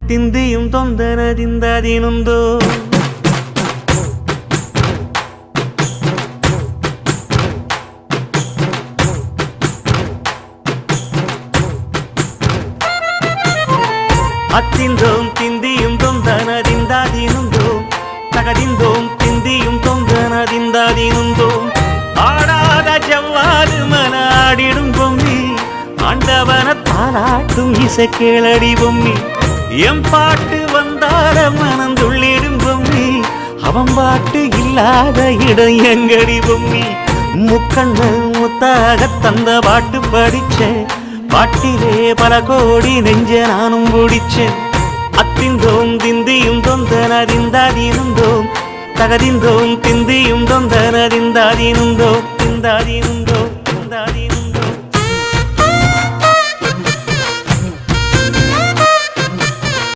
திந்தியும் தொந்தனதிந்ததினுந்தோ அத்திந்தோம் திந்தியும் தொந்தனதிந்ததினுந்தோம் தகதிந்தோம் திந்தியும் தொந்தனதிந்ததினுந்தோம் ஆடாத செவ்வாது மனாடிடும் பொம்மி ஆண்டவன தாளாட்டும் இசை கேளடி பொம்மி எம் பாட்டு வந்தார மனந்துள்ளிடும் பொம்மி அவன் பாட்டு இல்லாத இடம் எங்கடி பொம்மி முக்கண்ணல் முத்தாக தந்த பாட்டு படிச்சேன் பாட்டிலே பல கோடி நெஞ்ச நானும் பிடிச்சேன் அத்திந்தோம் திந்தியும் தொந்தனதிந்ததினுந்தோம் தகதிந்தோம் திந்தியும் தொந்தனதிந்ததினுந்தோம் திந்ததினுந்தோம்